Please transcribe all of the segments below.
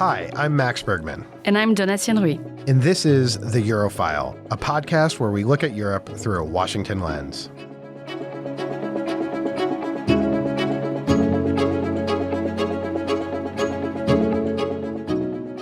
Hi, I'm Max Bergman. And I'm Donatien Rui. And this is The Eurofile, a podcast where we look at Europe through a Washington lens.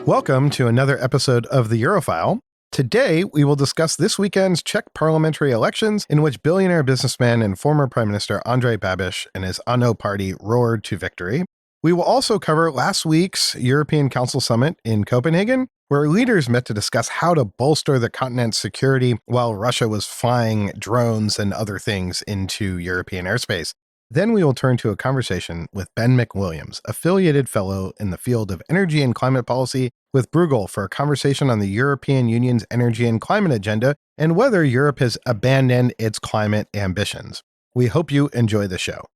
Welcome to another episode of The Eurofile. Today, we will discuss this weekend's Czech parliamentary elections in which billionaire businessman and former Prime Minister Andrej Babiš and his ANO party roared to victory. We will also cover last week's European Council Summit in Copenhagen, where leaders met to discuss how to bolster the continent's security while Russia was flying drones and other things into European airspace. Then we will turn to a conversation with Ben McWilliams, affiliated fellow in the field of energy and climate policy with Bruegel, for a conversation on the European Union's energy and climate agenda and whether Europe has abandoned its climate ambitions. We hope you enjoy the show.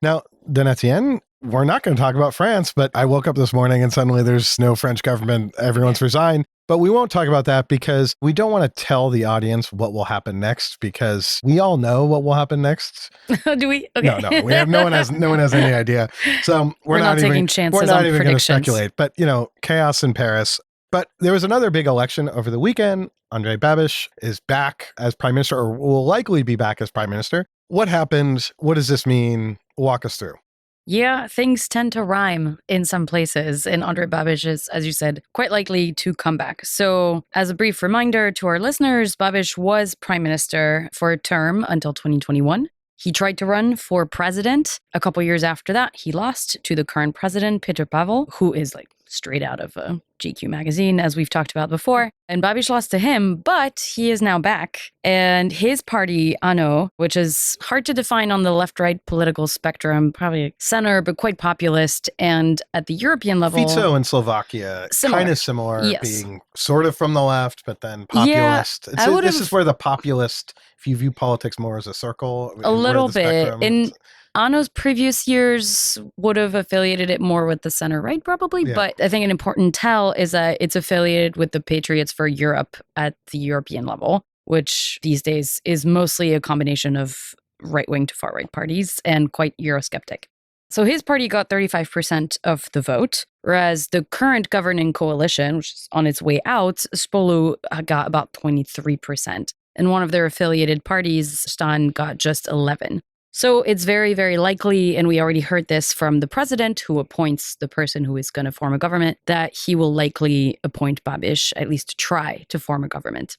Now, Donatien, we're not going to talk about France, but I woke up this morning and suddenly there's no French government. Everyone's resigned. But we won't talk about that because we don't want to tell the audience what will happen next, because we all know what will happen next. Do we? Okay. No. We have no one has any idea. So we're not taking even chances. We're not on even going to predictions. speculate. But chaos in Paris. But there was another big election over the weekend. Andrej Babiš is back as prime minister, or will likely be back as prime minister. What happened? What does this mean? Walk us through. Yeah, things tend to rhyme in some places, and Andrej Babiš is, as you said, quite likely to come back. So, as a brief reminder to our listeners, Babiš was prime minister for a term until 2021. He tried to run for president. A couple years after that, he lost to the current president, Petr Pavel, who is straight out of a GQ magazine, as we've talked about before. And Babiš lost to him, but he is now back. And his party, ANO, which is hard to define on the left-right political spectrum, probably center, but quite populist. And at the European level... Fico in Slovakia, kind of similar, yes. Being sort of from the left, but then populist. Yeah, this is where the populist, if you view politics more as a circle. A little bit. In ANO's previous years would have affiliated it more with the center-right, probably. Yeah. But I think an important tell is that it's affiliated with the Patriots for Europe at the European level, which these days is mostly a combination of right-wing to far-right parties and quite Eurosceptic. So his party got 35% of the vote, whereas the current governing coalition, which is on its way out, Spolu, got about 23%. And one of their affiliated parties, Stan, got just 11%. So it's very, very likely, and we already heard this from the president who appoints the person who is going to form a government, that he will likely appoint Babiš, at least to try to form a government.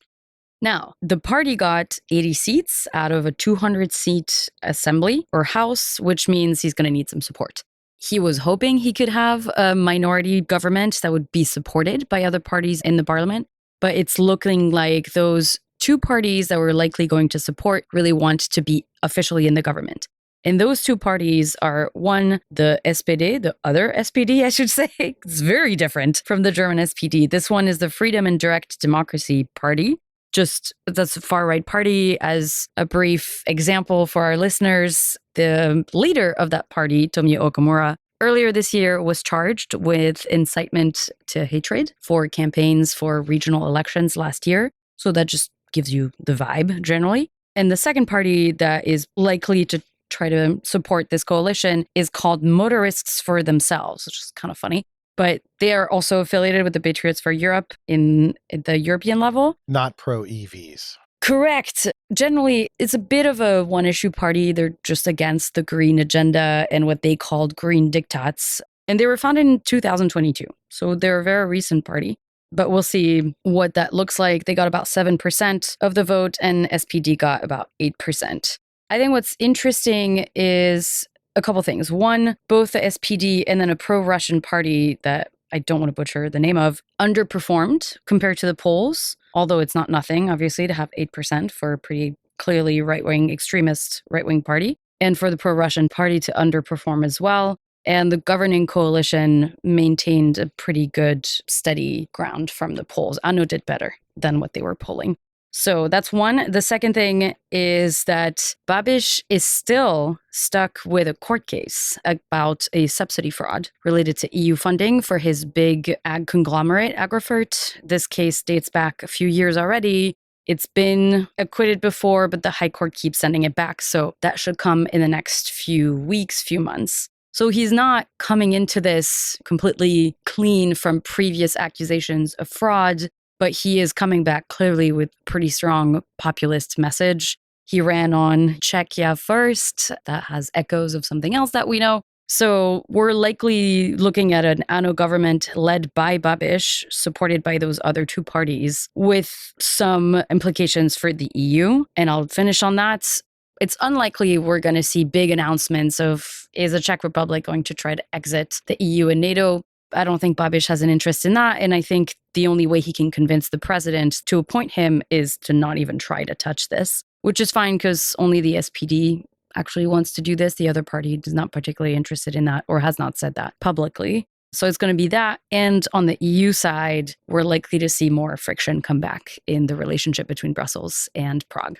Now, the party got 80 seats out of a 200-seat assembly or house, which means he's going to need some support. He was hoping he could have a minority government that would be supported by other parties in the parliament, but it's looking like those two parties that we're likely going to support really want to be officially in the government. And those two parties are, one, the SPD, the other SPD, I should say. It's very different from the German SPD. This one is the Freedom and Direct Democracy Party. That's a far-right party. As a brief example for our listeners, the leader of that party, Tomio Okamura, earlier this year was charged with incitement to hatred for campaigns for regional elections last year. So that just gives you the vibe generally. And the second party that is likely to try to support this coalition is called Motorists for Themselves, which is kind of funny. But they are also affiliated with the Patriots for Europe in the European level. Not pro-EVs. Correct. Generally, it's a bit of a one-issue party. They're just against the green agenda and what they called green diktats. And they were founded in 2022. So they're a very recent party. But we'll see what that looks like. They got about 7% of the vote, and SPD got about 8%. I think what's interesting is a couple things. One, both the SPD and then a pro-Russian party that I don't want to butcher the name of, underperformed compared to the polls, although it's not nothing, obviously, to have 8% for a pretty clearly right-wing, extremist right-wing party, and for the pro-Russian party to underperform as well. And the governing coalition maintained a pretty good, steady ground from the polls. ANO did better than what they were polling. So that's one. The second thing is that Babiš is still stuck with a court case about a subsidy fraud related to EU funding for his big ag conglomerate, Agrofert. This case dates back a few years already. It's been acquitted before, but the High Court keeps sending it back. So that should come in the next few weeks, few months. So he's not coming into this completely clean from previous accusations of fraud, but he is coming back clearly with pretty strong populist message. He ran on Czechia first. That has echoes of something else that we know. So we're likely looking at an ANO government led by Babiš, supported by those other two parties, with some implications for the EU. And I'll finish on that. It's unlikely we're going to see big announcements of, is the Czech Republic going to try to exit the EU and NATO? I don't think Babiš has an interest in that. And I think the only way he can convince the president to appoint him is to not even try to touch this, which is fine because only the SPD actually wants to do this. The other party is not particularly interested in that or has not said that publicly. So it's going to be that. And on the EU side, we're likely to see more friction come back in the relationship between Brussels and Prague.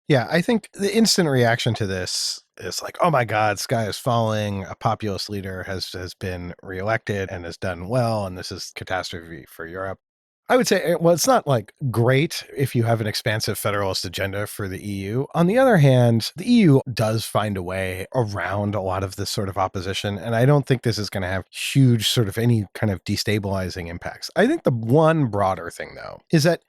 Yeah, I think the instant reaction to this is like, oh my God, sky is falling. A populist leader has been reelected and has done well, and this is catastrophe for Europe. I would say, well, it's not like great if you have an expansive federalist agenda for the EU. On the other hand, the EU does find a way around a lot of this sort of opposition. And I don't think this is going to have huge sort of any kind of destabilizing impacts. I think the one broader thing, though, is that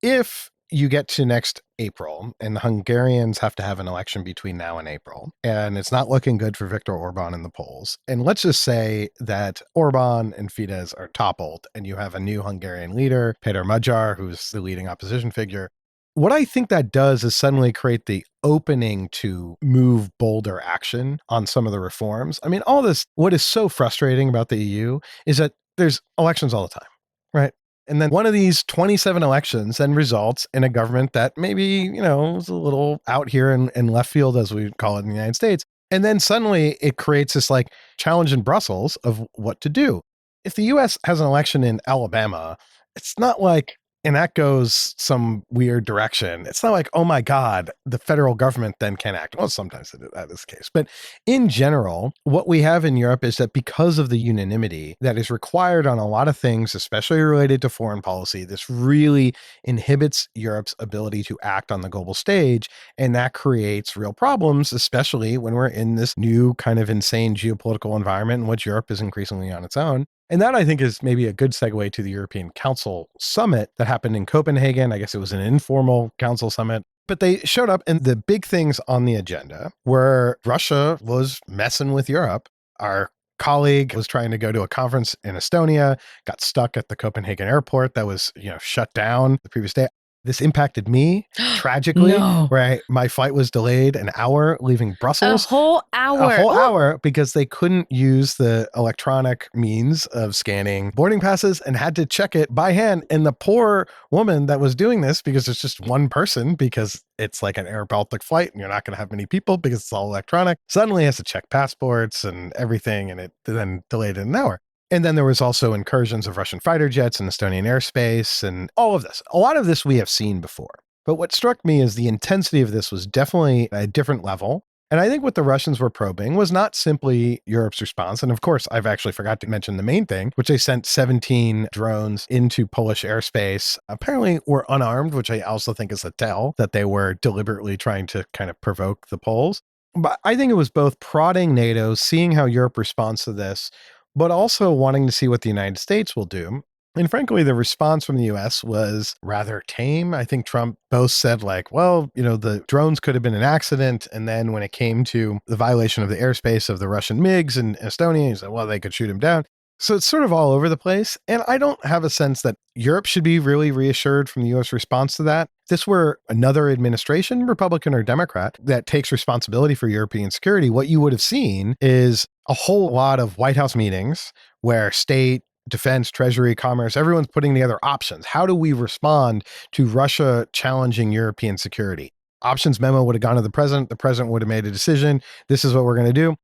if you get to next April and the Hungarians have to have an election between now and April, and it's not looking good for Viktor Orban in the polls. And let's just say that Orban and Fidesz are toppled and you have a new Hungarian leader, Péter Magyar, who's the leading opposition figure. What I think that does is suddenly create the opening to move bolder action on some of the reforms. I mean, all this, what is so frustrating about the EU is that there's elections all the time, right? And then one of these 27 elections then results in a government that maybe, is a little out here in left field, as we call it in the United States. And then suddenly it creates this like challenge in Brussels of what to do. If the US has an election in Alabama, it's not like, and that goes some weird direction. It's not like, oh my God, the federal government then can act. Well, sometimes that is the case. But in general, what we have in Europe is that because of the unanimity that is required on a lot of things, especially related to foreign policy, this really inhibits Europe's ability to act on the global stage. And that creates real problems, especially when we're in this new kind of insane geopolitical environment in which Europe is increasingly on its own. And that, I think, is maybe a good segue to the European Council summit that happened in Copenhagen. I guess it was an informal council summit. But they showed up, and the big things on the agenda were Russia was messing with Europe. Our colleague was trying to go to a conference in Estonia, got stuck at the Copenhagen airport that was, shut down the previous day. This impacted me tragically, where my flight was delayed an hour leaving Brussels. A whole hour because they couldn't use the electronic means of scanning boarding passes and had to check it by hand. And the poor woman that was doing this, because it's just one person, because it's like an Air Baltic flight and you're not going to have many people because it's all electronic, suddenly has to check passports and everything, and it then delayed it an hour. And then there was also incursions of Russian fighter jets in Estonian airspace and all of this. A lot of this we have seen before. But what struck me is the intensity of this was definitely a different level. And I think what the Russians were probing was not simply Europe's response. And of course, I've actually forgot to mention the main thing, which they sent 17 drones into Polish airspace. Apparently were unarmed, which I also think is a tell that they were deliberately trying to kind of provoke the Poles. But I think it was both prodding NATO, seeing how Europe responds to this, but also wanting to see what the United States will do. And frankly, the response from the US was rather tame. I think Trump both said like, well, the drones could have been an accident. And then when it came to the violation of the airspace of the Russian MiGs in Estonia, he said, well, they could shoot him down. So it's sort of all over the place. And I don't have a sense that Europe should be really reassured from the US response to that. If this were another administration, Republican or Democrat, that takes responsibility for European security, what you would have seen is a whole lot of White House meetings where state, defense, treasury, commerce, everyone's putting together options. How do we respond to Russia challenging European security? Options memo would have gone to the president. The president would have made a decision. This is what we're going to do.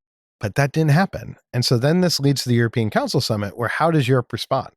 But that didn't happen. And so then this leads to the European Council summit, where how does Europe respond?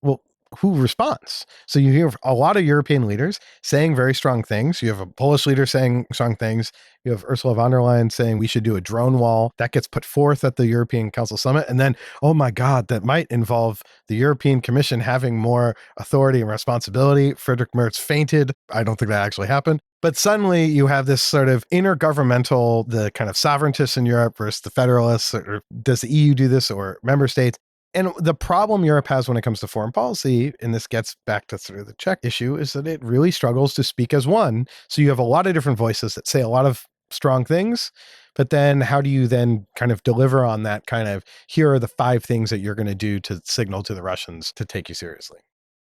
Well, who responds. So you hear a lot of European leaders saying very strong things. You have a Polish leader saying strong things. You have Ursula von der Leyen saying we should do a drone wall. That gets put forth at the European Council Summit. And then, oh my God, that might involve the European Commission having more authority and responsibility. Friedrich Merz fainted. I don't think that actually happened. But suddenly you have this sort of intergovernmental, the kind of sovereigntists in Europe versus the federalists, or does the EU do this or member states? And the problem Europe has when it comes to foreign policy, and this gets back to sort of the Czech issue, is that it really struggles to speak as one. So you have a lot of different voices that say a lot of strong things, but then how do you then kind of deliver on that kind of, here are the 5 things that you're going to do to signal to the Russians to take you seriously?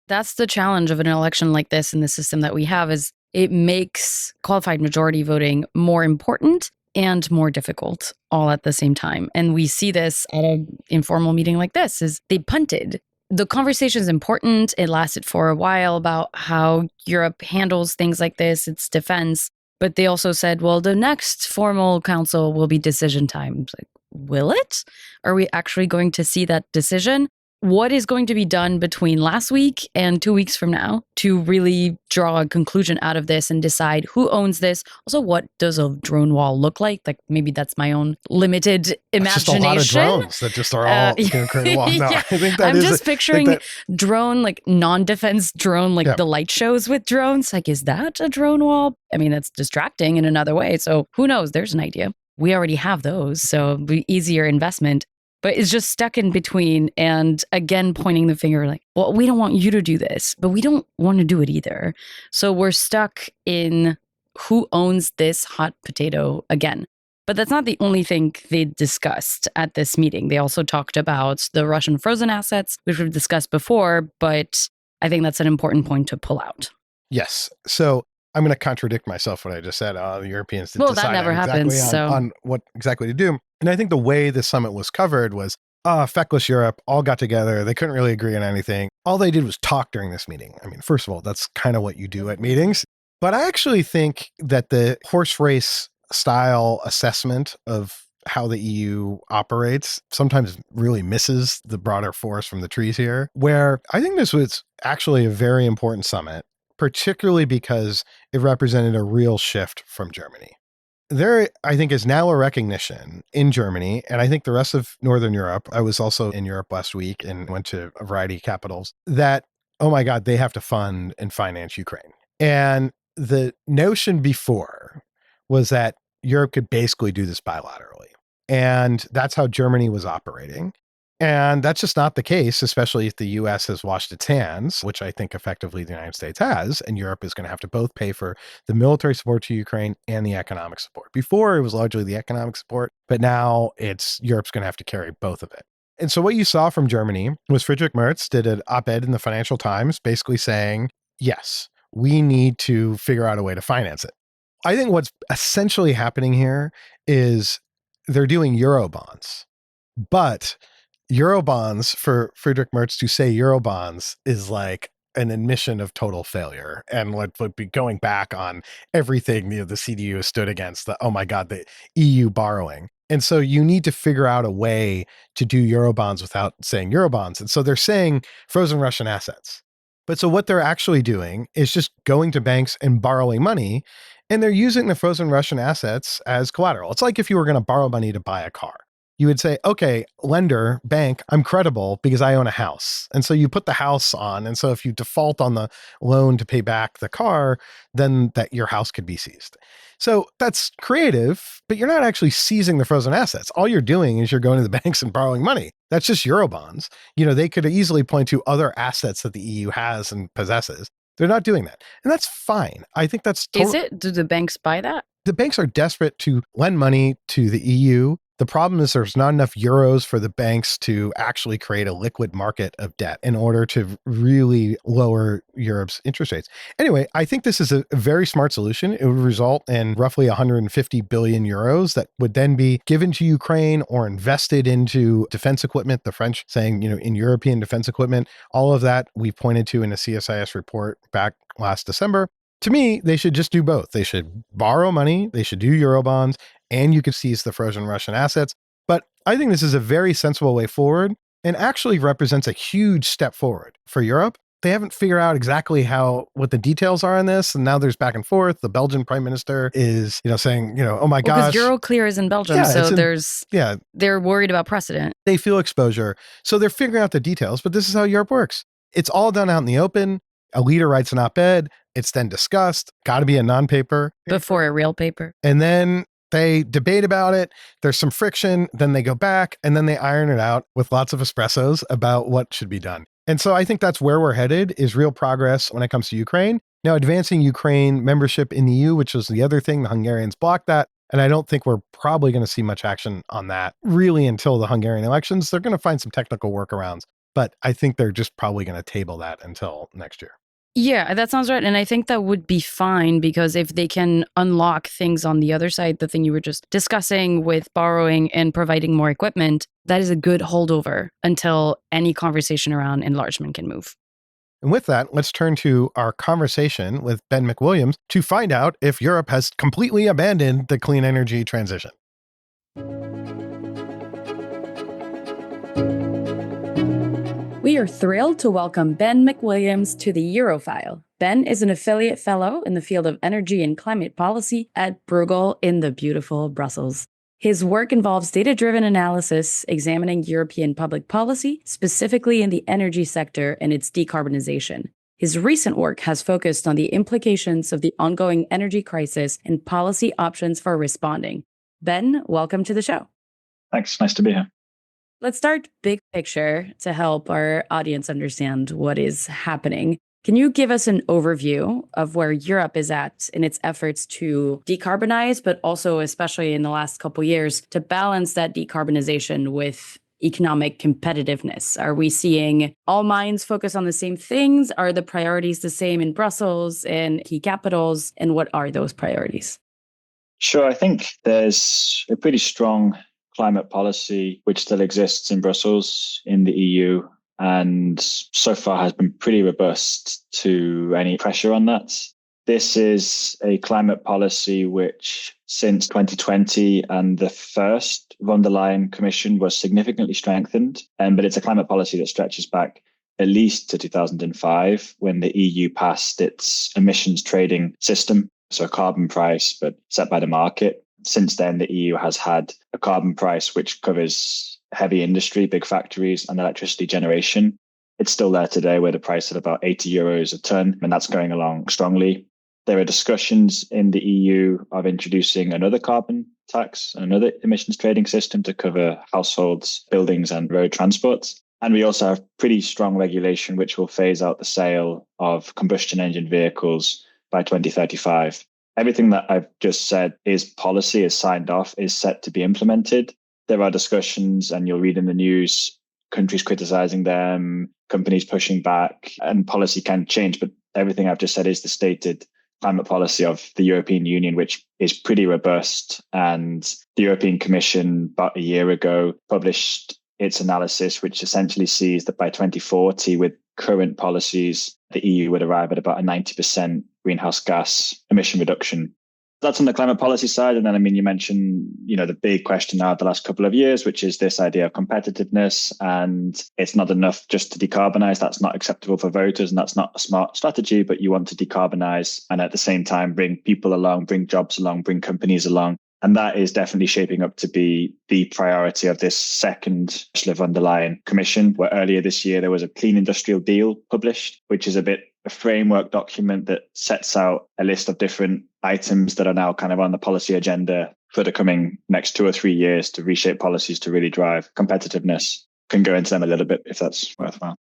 That's the challenge of an election like this in the system that we have, is it makes qualified majority voting more important and more difficult all at the same time. And we see this at an informal meeting like this, is they punted. The conversation is important. It lasted for a while about how Europe handles things like this, its defense. But they also said, well, the next formal council will be decision time. It's like, will it? Are we actually going to see that decision? What is going to be done between last week and 2 weeks from now to really draw a conclusion out of this and decide who owns this? Also, what does a drone wall look like? Like, maybe that's my own limited imagination. Just a lot of drones that just are all going to create a wall. No, yeah. I think that I'm just picturing drone, like non-defense drone, like the light shows with drones. Like, is that a drone wall? I mean, that's distracting in another way. So who knows? There's an idea. We already have those, so it'd be easier investment. But it's just stuck in between, and again, pointing the finger like, well, we don't want you to do this, but we don't want to do it either. So we're stuck in who owns this hot potato again. But that's not the only thing they discussed at this meeting. They also talked about the Russian frozen assets, which we've discussed before, but I think that's an important point to pull out. Yes. So I'm going to contradict myself what I just said. The Europeans did decide that never happens, on what exactly to do. And I think the way the summit was covered was, feckless Europe all got together. They couldn't really agree on anything. All they did was talk during this meeting. I mean, first of all, that's kind of what you do at meetings. But I actually think that the horse race style assessment of how the EU operates sometimes really misses the broader forest from the trees here, where I think this was actually a very important summit, particularly because it represented a real shift from Germany. There, I think, is now a recognition in Germany, and I think the rest of Northern Europe, I was also in Europe last week and went to a variety of capitals, that, oh my God, they have to fund and finance Ukraine. And the notion before was that Europe could basically do this bilaterally. And that's how Germany was operating. And that's just not the case, especially if the US has washed its hands, which I think effectively the United States has, and Europe is going to have to both pay for the military support to Ukraine and the economic support. Before, it was largely the economic support, but now Europe's going to have to carry both of it. And so what you saw from Germany was Friedrich Merz did an op-ed in the Financial Times basically saying, yes, we need to figure out a way to finance it. I think what's essentially happening here is they're doing Eurobonds, but Eurobonds, for Friedrich Merz to say Eurobonds is like an admission of total failure and would be going back on everything the CDU has stood against, oh my God, the EU borrowing. And so you need to figure out a way to do Eurobonds without saying Eurobonds. And so they're saying frozen Russian assets. But so what they're actually doing is just going to banks and borrowing money, and they're using the frozen Russian assets as collateral. It's like if you were going to borrow money to buy a car. You would say, okay, lender, bank, I'm credible because I own a house. And so you put the house on. And so if you default on the loan to pay back the car, then your house could be seized. So that's creative, but you're not actually seizing the frozen assets. All you're doing is you're going to the banks and borrowing money. That's just Eurobonds. They could easily point to other assets that the EU has and possesses. They're not doing that. And that's fine. I think that's Is it? Do the banks buy that? The banks are desperate to lend money to the EU. The problem is there's not enough euros for the banks to actually create a liquid market of debt in order to really lower Europe's interest rates. Anyway, I think this is a very smart solution. It would result in roughly 150 billion euros that would then be given to Ukraine or invested into defense equipment. The French saying, in European defense equipment, all of that we pointed to in a CSIS report back last December. To me, they should just do both. They should borrow money, they should do Eurobonds, and you could seize the frozen Russian assets. But I think this is a very sensible way forward. and actually represents a huge step forward for Europe. They haven't figured out exactly what the details are on this. And now there's back and forth. The Belgian prime minister is, saying, oh my gosh. Because Euroclear is in Belgium. So they're worried about precedent. They feel exposure. So they're figuring out the details, but this is how Europe works. It's all done out in the open. A leader writes an op-ed. It's then discussed. Got to be a non-paper. Before a real paper. And then they debate about it. There's some friction. Then they go back and then they iron it out with lots of espressos about what should be done. And so I think that's where we're headed, is real progress when it comes to Ukraine. Now, advancing Ukraine membership in the EU, which was the other thing, the Hungarians blocked that. And I don't think we're probably going to see much action on that really until the Hungarian elections. They're going to find some technical workarounds, but I think they're just probably going to table that until next year. Yeah, that sounds right. And I think that would be fine, because if they can unlock things on the other side, the thing you were just discussing with borrowing and providing more equipment, that is a good holdover until any conversation around enlargement can move. And with that, let's turn to our conversation with Ben McWilliams to find out if Europe has completely abandoned the clean energy transition. We are thrilled to welcome Ben McWilliams to the Eurofile. Ben is an affiliate fellow in the field of energy and climate policy at Bruegel in the beautiful Brussels. His work involves data-driven analysis, examining European public policy, specifically in the energy sector and its decarbonization. His recent work has focused on the implications of the ongoing energy crisis and policy options for responding. Ben, welcome to the show. Thanks. Nice to be here. Let's start big picture to help our audience understand what is happening. Can you give us an overview of where Europe is at in its efforts to decarbonize, but also, especially in the last couple of years, to balance that decarbonization with economic competitiveness? Are we seeing all minds focus on the same things? Are the priorities the same in Brussels and key capitals? And what are those priorities? Sure. I think there's a pretty strong climate policy which still exists in Brussels, in the EU, and so far has been pretty robust to any pressure on that. This is a climate policy which, since 2020 and the first von der Leyen Commission, was significantly strengthened. But it's a climate policy that stretches back at least to 2005, when the EU passed its emissions trading system, so a carbon price, but set by the market. Since then, the EU has had a carbon price which covers heavy industry, big factories, and electricity generation. It's still there today with a price of about 80 euros a tonne, and that's going along strongly. There are discussions in the EU of introducing another carbon tax, another emissions trading system to cover households, buildings, and road transport. And we also have pretty strong regulation which will phase out the sale of combustion engine vehicles by 2035. Everything that I've just said is policy, is signed off, is set to be implemented. There are discussions, and you'll read in the news, countries criticizing them, companies pushing back, and policy can change. But everything I've just said is the stated climate policy of the European Union, which is pretty robust. And the European Commission, about a year ago, published its analysis, which essentially sees that by 2040, with current policies, the EU would arrive at about a 90% greenhouse gas emission reduction. That's on the climate policy side. And then, you mentioned, the big question now of the last couple of years, which is this idea of competitiveness. And it's not enough just to decarbonize. That's not acceptable for voters. And that's not a smart strategy, but you want to decarbonize and at the same time bring people along, bring jobs along, bring companies along. And that is definitely shaping up to be the priority of this second Ursula von der Leyen Commission, where earlier this year there was a Clean Industrial Deal published, which is a framework document that sets out a list of different items that are now kind of on the policy agenda for the coming next 2 or 3 years to reshape policies to really drive competitiveness. Can go into them a little bit if that's worthwhile.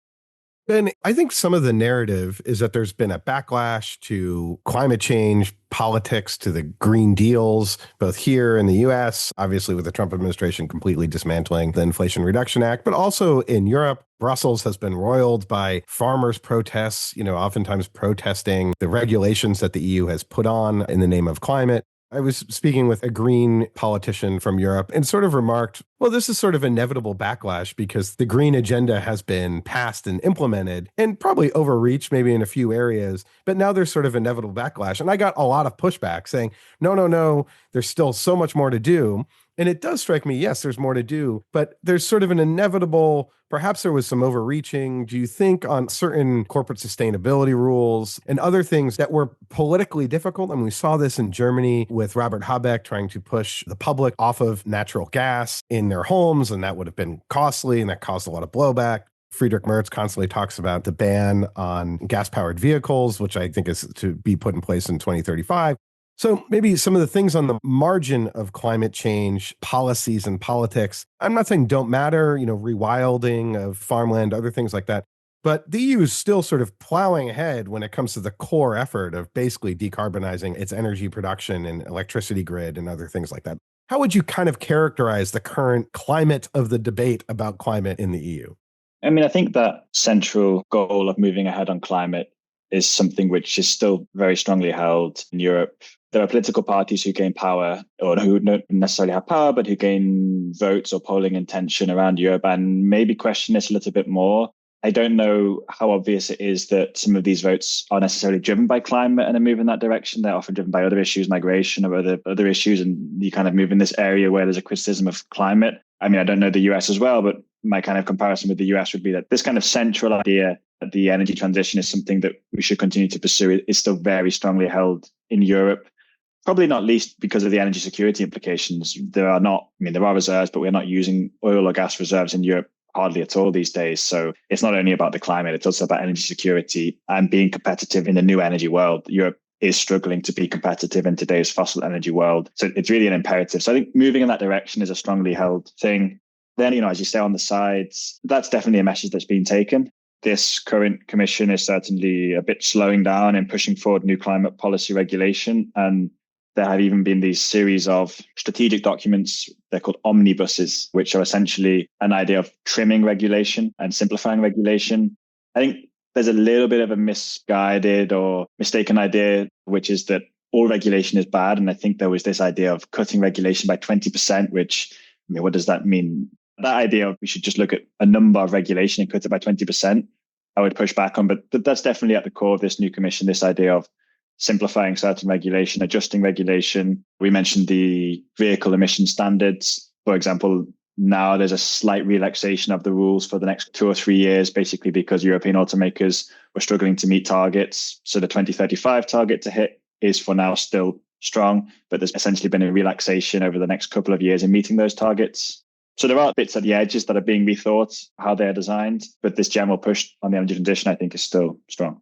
Ben, I think some of the narrative is that there's been a backlash to climate change politics, to the Green Deals, both here in the US, obviously with the Trump administration completely dismantling the Inflation Reduction Act, but also in Europe. Brussels has been roiled by farmers' protests, oftentimes protesting the regulations that the EU has put on in the name of climate. I was speaking with a green politician from Europe and sort of remarked, well, this is sort of inevitable backlash because the green agenda has been passed and implemented and probably overreached maybe in a few areas, but now there's sort of inevitable backlash. And I got a lot of pushback saying, no, there's still so much more to do. And it does strike me, yes, there's more to do, but there's sort of an inevitable, perhaps there was some overreaching, do you think, on certain corporate sustainability rules and other things that were politically difficult? I mean, we saw this in Germany with Robert Habeck trying to push the public off of natural gas in their homes, and that would have been costly, and that caused a lot of blowback. Friedrich Merz constantly talks about the ban on gas-powered vehicles, which I think is to be put in place in 2035. So maybe some of the things on the margin of climate change policies and politics, I'm not saying don't matter, rewilding of farmland, other things like that. But the EU is still sort of plowing ahead when it comes to the core effort of basically decarbonizing its energy production and electricity grid and other things like that. How would you kind of characterize the current climate of the debate about climate in the EU? I mean, I think that central goal of moving ahead on climate is something which is still very strongly held in Europe. There are political parties who gain power, or who don't necessarily have power, but who gain votes or polling intention around Europe and maybe question this a little bit more. I don't know how obvious it is that some of these votes are necessarily driven by climate and are moving in that direction. They're often driven by other issues, migration or other issues, and you kind of move in this area where there's a criticism of climate. I mean, I don't know the US as well, but my kind of comparison with the US would be that this kind of central idea that the energy transition is something that we should continue to pursue is still very strongly held in Europe. Probably not least because of the energy security implications. There are reserves, but we're not using oil or gas reserves in Europe hardly at all these days. So it's not only about the climate, it's also about energy security and being competitive in the new energy world. Europe is struggling to be competitive in today's fossil energy world. So it's really an imperative. So I think moving in that direction is a strongly held thing. Then, as you say on the sides, that's definitely a message that's been taken. This current commission is certainly a bit slowing down and pushing forward new climate policy regulation. And there have even been these series of strategic documents, they're called omnibuses, which are essentially an idea of trimming regulation and simplifying regulation. I think there's a little bit of a misguided or mistaken idea, which is that all regulation is bad. And I think there was this idea of cutting regulation by 20%, which, what does that mean? That idea of we should just look at a number of regulation and cut it by 20%, I would push back on. But that's definitely at the core of this new commission, this idea of simplifying certain regulation, adjusting regulation. We mentioned the vehicle emission standards. For example, now there's a slight relaxation of the rules for the next 2 or 3 years, basically because European automakers were struggling to meet targets. So the 2035 target to hit is for now still strong, but there's essentially been a relaxation over the next couple of years in meeting those targets. So there are bits at the edges that are being rethought, how they're designed, but this general push on the energy transition, I think, is still strong.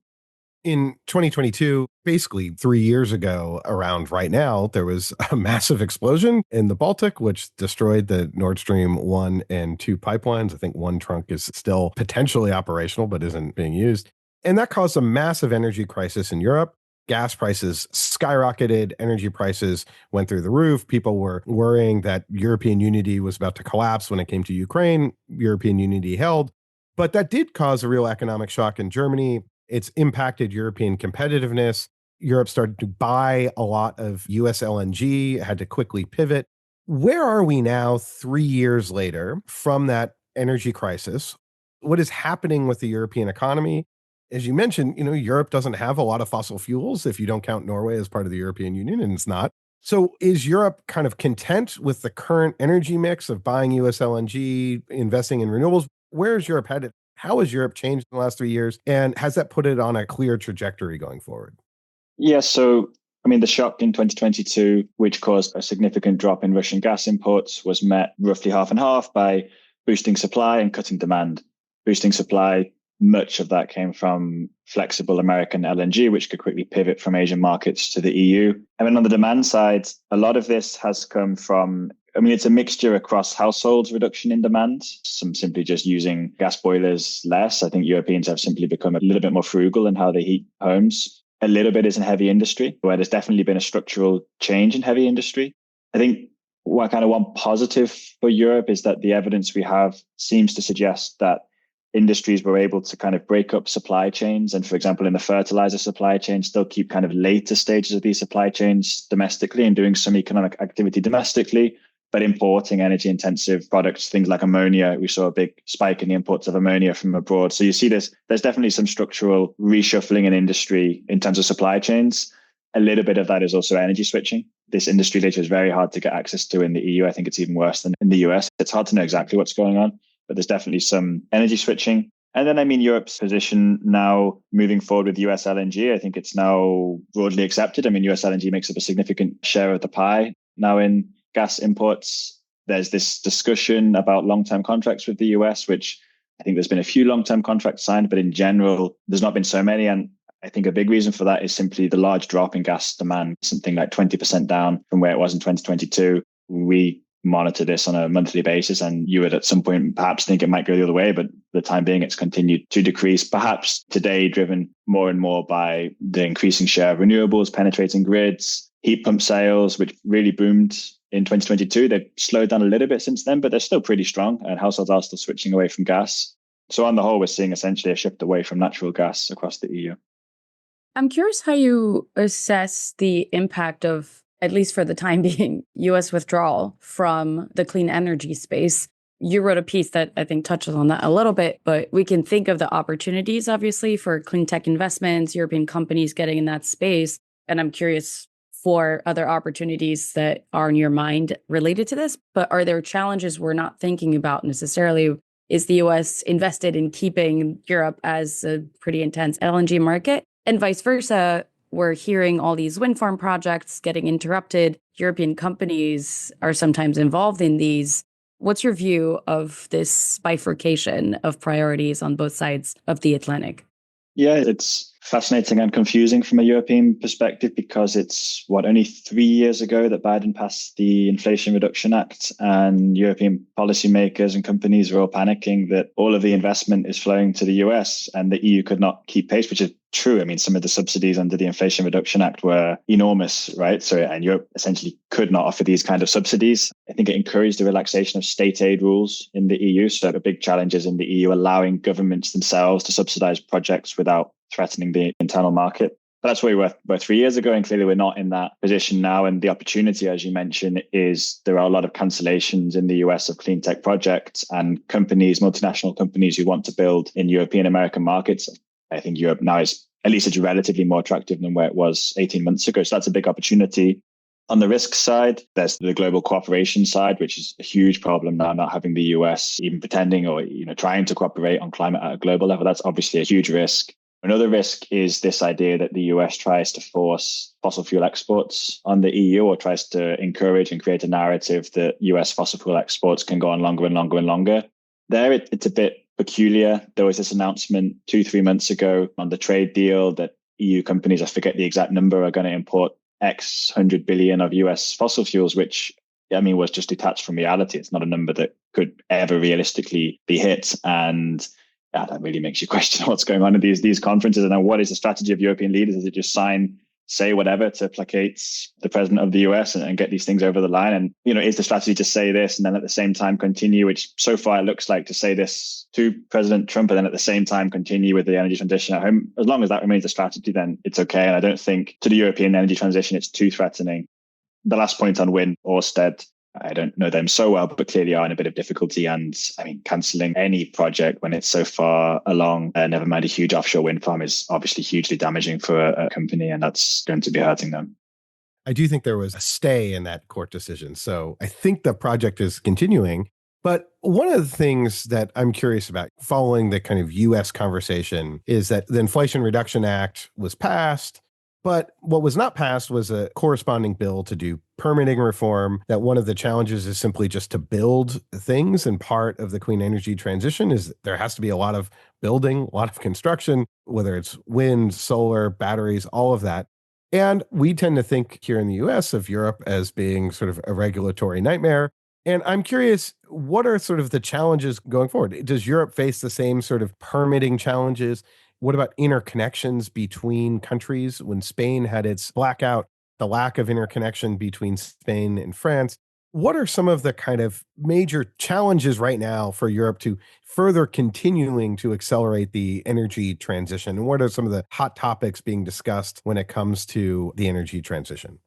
In 2022, basically 3 years ago, around right now, there was a massive explosion in the Baltic, which destroyed the Nord Stream 1 and 2 pipelines. I think one trunk is still potentially operational, but isn't being used. And that caused a massive energy crisis in Europe. Gas prices skyrocketed, energy prices went through the roof. People were worrying that European unity was about to collapse when it came to Ukraine. European unity held. But that did cause a real economic shock in Germany. It's impacted European competitiveness. Europe started to buy a lot of US LNG, had to quickly pivot. Where are we now 3 years later from that energy crisis? What is happening with the European economy? As you mentioned, Europe doesn't have a lot of fossil fuels if you don't count Norway as part of the European Union, and it's not. So is Europe kind of content with the current energy mix of buying US LNG, investing in renewables? Where is Europe headed? How has Europe changed in the last 3 years? And has that put it on a clear trajectory going forward? Yeah, so the shock in 2022, which caused a significant drop in Russian gas imports, was met roughly half and half by boosting supply and cutting demand. Boosting supply, much of that came from flexible American LNG, which could quickly pivot from Asian markets to the EU. And then on the demand side, a lot of this has come from, it's a mixture across households reduction in demand, some simply just using gas boilers less. I think Europeans have simply become a little bit more frugal in how they heat homes. A little bit is in heavy industry, where there's definitely been a structural change in heavy industry. I think one positive for Europe is that the evidence we have seems to suggest that industries were able to kind of break up supply chains. And for example, in the fertilizer supply chain, still keep kind of later stages of these supply chains domestically and doing some economic activity domestically, but importing energy intensive products, things like ammonia. We saw a big spike in the imports of ammonia from abroad. So you see there's definitely some structural reshuffling in industry in terms of supply chains. A little bit of that is also energy switching. this industry data is very hard to get access to in the EU. I think it's even worse than in the US. It's hard to know exactly what's going on, but there's definitely some energy switching. And then, Europe's position now moving forward with US LNG, I think it's now broadly accepted. US LNG makes up a significant share of the pie now in gas imports. There's this discussion about long-term contracts with the US, which I think there's been a few long-term contracts signed, but in general, there's not been so many. And I think a big reason for that is simply the large drop in gas demand, something like 20% down from where it was in 2022. We monitor this on a monthly basis, and you would at some point perhaps think it might go the other way, but for the time being, it's continued to decrease, perhaps today driven more and more by the increasing share of renewables penetrating grids, heat pump sales, which really boomed in 2022. They've slowed down a little bit since then, but they're still pretty strong, and households are still switching away from gas. So on the whole, we're seeing essentially a shift away from natural gas across the EU. I'm curious how you assess the impact of, at least for the time being, U.S. withdrawal from the clean energy space. You wrote a piece that I think touches on that a little bit, but we can think of the opportunities, obviously, for clean tech investments, European companies getting in that space. And I'm curious for other opportunities that are in your mind related to this. But are there challenges we're not thinking about necessarily? Is the U.S. invested in keeping Europe as a pretty intense LNG market? And vice versa, we're hearing all these wind farm projects getting interrupted. European companies are sometimes involved in these. What's your view of this bifurcation of priorities on both sides of the Atlantic? Yeah, it's fascinating and confusing from a European perspective because it's, only 3 years ago that Biden passed the Inflation Reduction Act, and European policymakers and companies are all panicking that all of the investment is flowing to the US and the EU could not keep pace, which is true. Some of the subsidies under the Inflation Reduction Act were enormous, right? And Europe essentially could not offer these kind of subsidies. I think it encouraged the relaxation of state aid rules in the EU. So the big challenge is in the EU allowing governments themselves to subsidize projects without threatening the internal market. But that's where we were 3 years ago, and clearly we're not in that position now. And the opportunity, as you mentioned, is there are a lot of cancellations in the US of clean tech projects and companies, multinational companies who want to build in European American markets. I think Europe now is, at least it's relatively more attractive than where it was 18 months ago. So that's a big opportunity. On the risk side, there's the global cooperation side, which is a huge problem now, not having the US even pretending or trying to cooperate on climate at a global level. That's obviously a huge risk. Another risk is this idea that the US tries to force fossil fuel exports on the EU, or tries to encourage and create a narrative that US fossil fuel exports can go on longer and longer and longer. There, it's a bit peculiar. There was this announcement 2-3 months ago on the trade deal that EU companies, I forget the exact number, are going to import X 100 billion of US fossil fuels, which was just detached from reality. It's not a number that could ever realistically be hit. And that really makes you question what's going on in these conferences. And then what is the strategy of European leaders? Is it just say whatever to placate the president of the US and get these things over the line? And, is the strategy to say this and then at the same time continue, which so far it looks like, to say this to President Trump and then at the same time continue with the energy transition at home? As long as that remains a strategy, then it's okay. And I don't think to the European energy transition, it's too threatening. The last point on wind, Ørsted, I don't know them so well, but clearly are in a bit of difficulty. And cancelling any project when it's so far along, never mind a huge offshore wind farm, is obviously hugely damaging for a company, and that's going to be hurting them. I do think there was a stay in that court decision. So I think the project is continuing. But one of the things that I'm curious about following the kind of US conversation is that the Inflation Reduction Act was passed. But what was not passed was a corresponding bill to do permitting reform. That one of the challenges is simply just to build things. And part of the clean energy transition is there has to be a lot of building, a lot of construction, whether it's wind, solar, batteries, all of that. And we tend to think here in the US of Europe as being sort of a regulatory nightmare. And I'm curious, what are sort of the challenges going forward? Does Europe face the same sort of permitting challenges? What about interconnections between countries? When Spain had its blackout, the lack of interconnection between Spain and France. What are some of the kind of major challenges right now for Europe to further continuing to accelerate the energy transition? And what are some of the hot topics being discussed when it comes to the energy transition?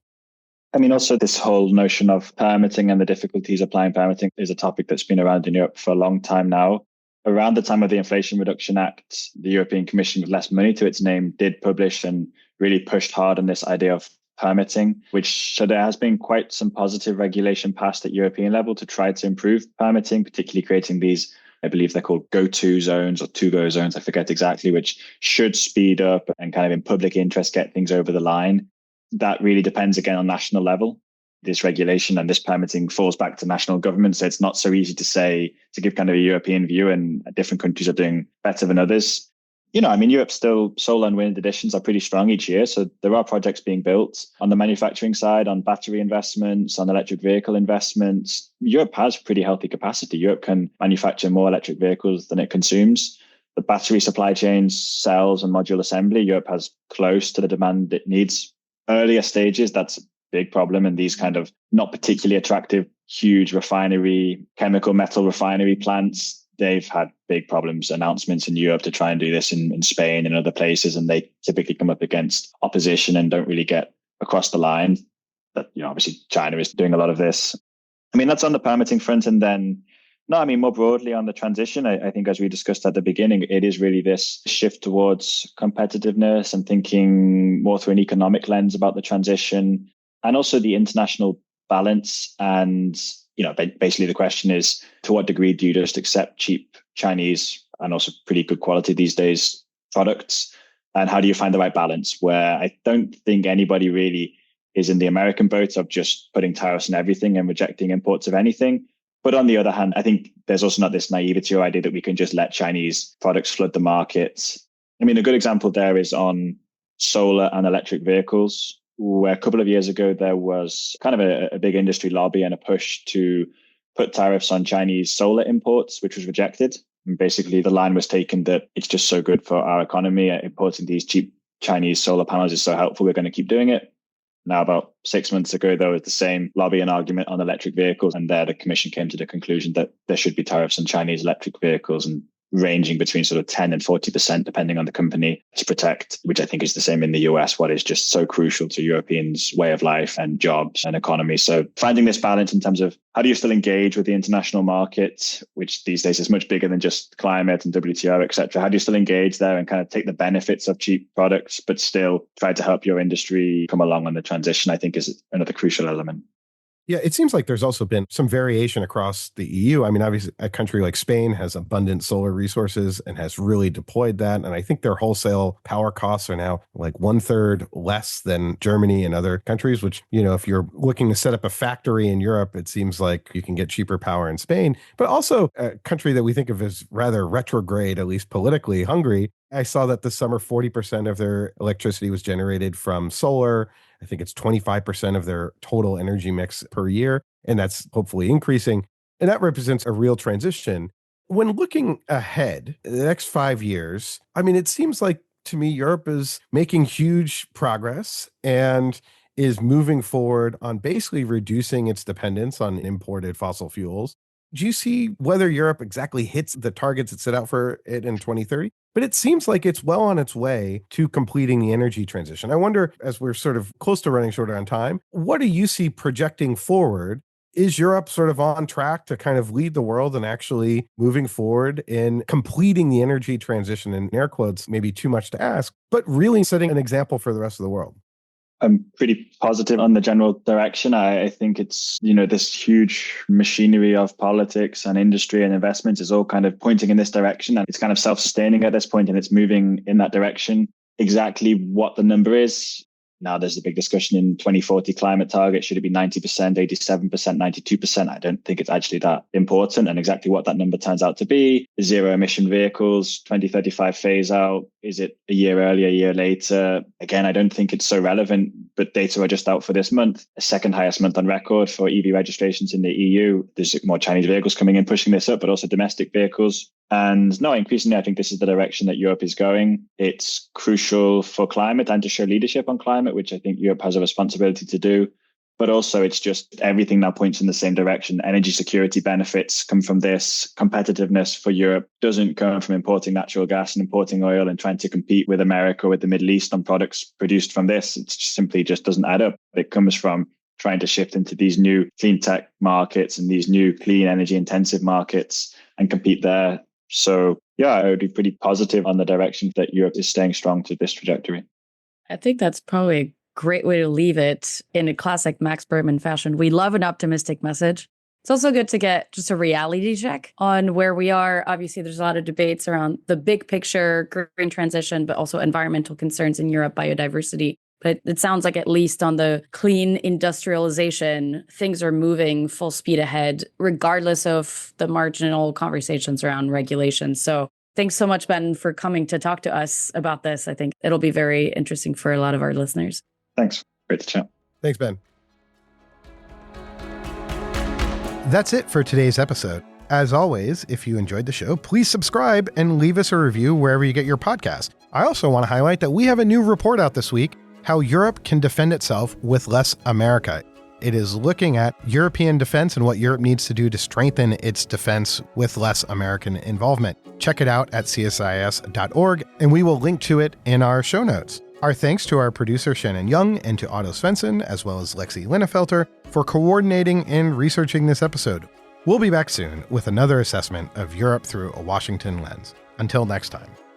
Also this whole notion of permitting and the difficulties applying permitting is a topic that's been around in Europe for a long time now. Around the time of the Inflation Reduction Act, the European Commission, with less money to its name, did publish and really pushed hard on this idea of permitting, so there has been quite some positive regulation passed at European level to try to improve permitting, particularly creating these, I believe they're called go-to zones or to-go zones, I forget exactly, which should speed up and kind of in public interest get things over the line. That really depends again on national level. This regulation and this permitting falls back to national government. So it's not so easy to say, to give kind of a European view, and different countries are doing better than others. Europe still, solar and wind additions are pretty strong each year. So there are projects being built on the manufacturing side, on battery investments, on electric vehicle investments. Europe has pretty healthy capacity. Europe can manufacture more electric vehicles than it consumes. The battery supply chains, cells and module assembly, Europe has close to the demand it needs. Earlier stages, that's a big problem. And these kind of not particularly attractive, huge refinery, chemical metal refinery plants, they've had big problems, announcements in Europe to try and do this in Spain and other places. And they typically come up against opposition and don't really get across the line. But, obviously China is doing a lot of this. That's on the permitting front. And then, more broadly on the transition, I think as we discussed at the beginning, it is really this shift towards competitiveness and thinking more through an economic lens about the transition, and also the international balance. And, basically the question is, to what degree do you just accept cheap Chinese and also pretty good quality these days products? And how do you find the right balance, where I don't think anybody really is in the American boat of just putting tariffs on everything and rejecting imports of anything. But on the other hand, I think there's also not this naivety or idea that we can just let Chinese products flood the market. A good example there is on solar and electric vehicles, where a couple of years ago, there was kind of a big industry lobby and a push to put tariffs on Chinese solar imports, which was rejected. And basically, the line was taken that it's just so good for our economy. Importing these cheap Chinese solar panels is so helpful. We're going to keep doing it. Now, about 6 months ago, there was the same lobby and argument on electric vehicles. And there, the commission came to the conclusion that there should be tariffs on Chinese electric vehicles, and ranging between sort of 10 and 40%, depending on the company, to protect, which I think is the same in the US, what is just so crucial to Europeans' way of life and jobs and economy. So finding this balance in terms of how do you still engage with the international market, which these days is much bigger than just climate and WTO, et cetera. How do you still engage there and kind of take the benefits of cheap products, but still try to help your industry come along on the transition, I think is another crucial element. Yeah, it seems like there's also been some variation across the EU. Obviously, a country like Spain has abundant solar resources and has really deployed that. And I think their wholesale power costs are now like 1/3 less than Germany and other countries, which, if you're looking to set up a factory in Europe, it seems like you can get cheaper power in Spain. But also a country that we think of as rather retrograde, at least politically, Hungary. I saw that this summer, 40% of their electricity was generated from solar. I think it's 25% of their total energy mix per year, and that's hopefully increasing. And that represents a real transition. When looking ahead, the next 5 years, it seems like to me, Europe is making huge progress and is moving forward on basically reducing its dependence on imported fossil fuels. Do you see whether Europe exactly hits the targets it set out for it in 2030? But it seems like it's well on its way to completing the energy transition. I wonder, as we're sort of close to running short on time, what do you see projecting forward? Is Europe sort of on track to kind of lead the world and actually moving forward in completing the energy transition, in air quotes, maybe too much to ask, but really setting an example for the rest of the world? I'm pretty positive on the general direction. I think it's, this huge machinery of politics and industry and investments is all kind of pointing in this direction, and it's kind of self-sustaining at this point, and it's moving in that direction. Exactly what the number is, now there's a big discussion in 2040 climate target. Should it be 90%, 87%, 92%? I don't think it's actually that important. And exactly what that number turns out to be, zero emission vehicles, 2035 phase out. Is it a year earlier, a year later? Again, I don't think it's so relevant, but data are just out for this month. The second highest month on record for EV registrations in the EU. There's more Chinese vehicles coming in, pushing this up, but also domestic vehicles. And no, increasingly, I think this is the direction that Europe is going. It's crucial for climate and to show leadership on climate, which I think Europe has a responsibility to do. But also, it's just everything now points in the same direction. Energy security benefits come from this. Competitiveness for Europe doesn't come from importing natural gas and importing oil and trying to compete with America, with the Middle East on products produced from this. It simply just doesn't add up. It comes from trying to shift into these new clean tech markets and these new clean energy intensive markets and compete there. So yeah, I would be pretty positive on the direction that Europe is staying strong to this trajectory. I think that's probably a great way to leave it in a classic Max Bergman fashion. We love an optimistic message. It's also good to get just a reality check on where we are. Obviously, there's a lot of debates around the big picture, green transition, but also environmental concerns in Europe, biodiversity. But it sounds like at least on the clean industrialization, things are moving full speed ahead, regardless of the marginal conversations around regulations. So thanks so much, Ben, for coming to talk to us about this. I think it'll be very interesting for a lot of our listeners. Thanks. Great to chat. Thanks, Ben. That's it for today's episode. As always, if you enjoyed the show, please subscribe and leave us a review wherever you get your podcast. I also want to highlight that we have a new report out this week, How Europe Can Defend Itself with Less America. It is looking at European defense and what Europe needs to do to strengthen its defense with less American involvement. Check it out at csis.org, and we will link to it in our show notes. Our thanks to our producer Shannon Young and to Otto Svensson, as well as Lexi Linnefelter, for coordinating and researching this episode. We'll be back soon with another assessment of Europe through a Washington lens. Until next time.